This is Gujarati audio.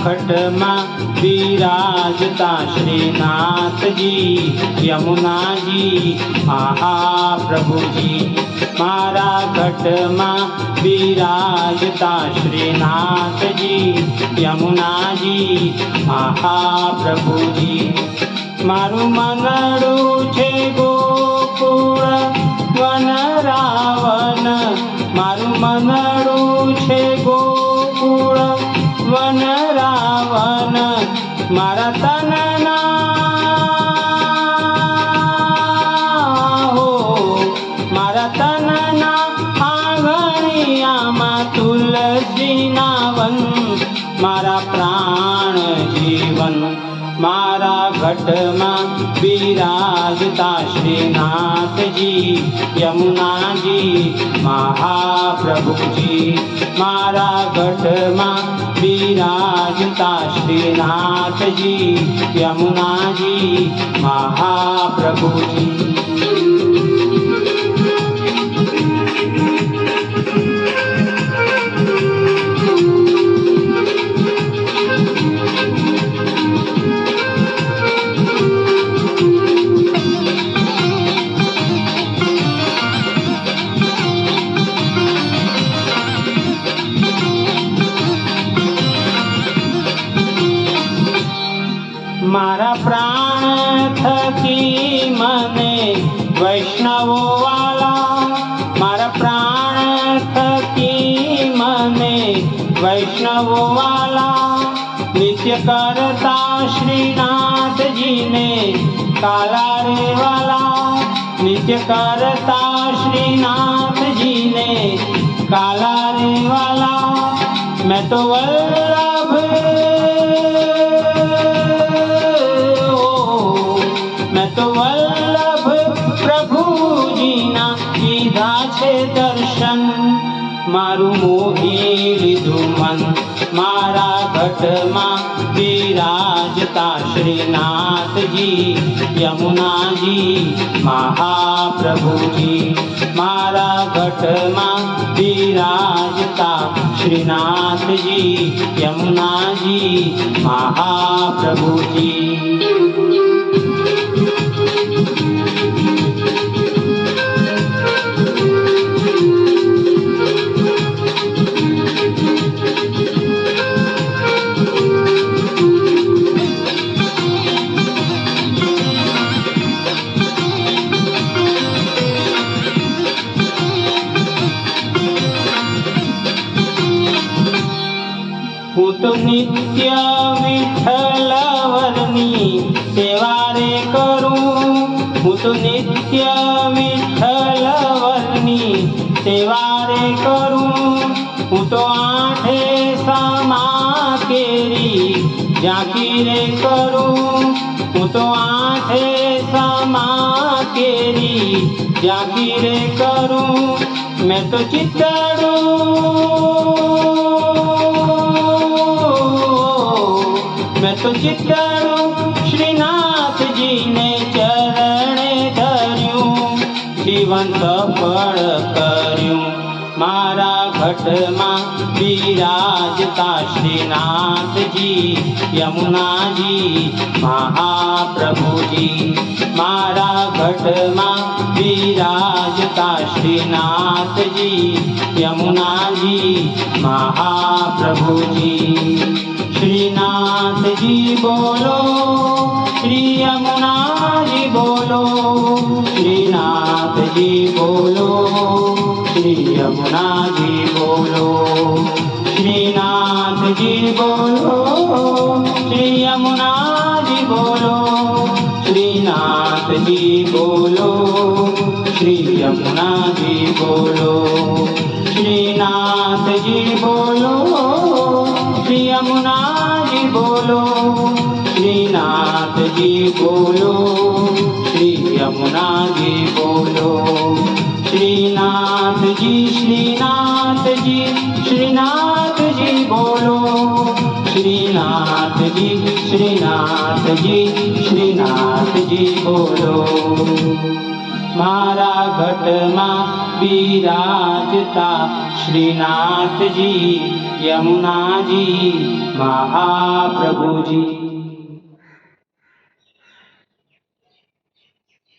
घटમાં બિરાજતા શ્રીનાથજી યમુનાજી આહા પ્રભુજી। મારા ઘટમાં બિરાજતા શ્રીનાથજી યમુનાજી આહા પ્રભુજી। મારું મનડું છે ગોકુળ વન રાવણ, મારું મનડું છે ગોકુળ વન રાવણ। મારા તનના હો મારા તનના આંગણિયામાં તુલસીના વન, મારા પ્રાણ જીવન। મારા ઘટમાં બિરાજતા શ્રીનાથજી યમુનાજી મહાપ્રભુજી। મારા ઘટમાં બિરાજતા શ્રીનાથજી યમુનાજી મહાપ્રભુજી। મારા પ્રાણ થકી મને વૈષ્ણવો વાલા, મારા પ્રાણ થકી મને વૈષ્ણવો વાલા। નિત્ય કરતા શ્રીનાથજીને કાલા રે વાલા, નિત્ય કરતા શ્રીનાથજીને કાલા રે વાલા। मैं तो वल्लभ तो वल्लभ प्रभुजीना कीधा छे दर्शन, मारू मोही लीधु मन। मारा घटમાં બિરાજતા શ્રીનાથજી યમુનાજી મહાપ્રભુજી। મારા ઘટમાં બિરાજતા શ્રીનાથજી યમુનાજી મહાપ્રભુજી। હું તો નિત્ય વિઠ્ઠલવરની સેવા રે કરું, હું તો નિત્ય વિઠ્ઠલવરની સેવા રે કરું। હું તો આઠે સમા કેરી ઝાંકી રે કરું, હું તો આઠે સમા કેરી ઝાંકી રે કરું। मैं तो चित्तड़ू मैं तो चित्तड़ू श्रीनाथ जी ने चरणे धर्यूं, जीवन सफल कर्यूं। मारा घटમાં બિરાજતા શ્રીનાથજી યમુનાજી મહાપ્રભુજી। મારા ઘટમાં બિરાજતા શ્રીનાથજી યમુનાજી મહાપ્રભુજી। श्रीनाथ जी बोलो, श्री यमुना जी बोलो, श्रीनाथ जी बोलो, श्री यमुना जी बोलो। श्रीनाथ जी बोलो, श्री यमुना जी बोलो, श्रीनाथ जी बोलो, श्री यमुना जी बोलो। श्रीनाथ जी बोलो, श्री यमुना जी बोलो, श्रीनाथ जी बोलो, श्री यमुना जी बोलो। श्रीनाथ जी श्रीनाथ जी श्रीनाथ जी बोलो, श्रीनाथ जी श्रीनाथ जी श्रीनाथ जी बोलो। મારા ઘટમાં બિરાજતા શ્રીનાથજી યમુનાજી મહાપ્રભુજી।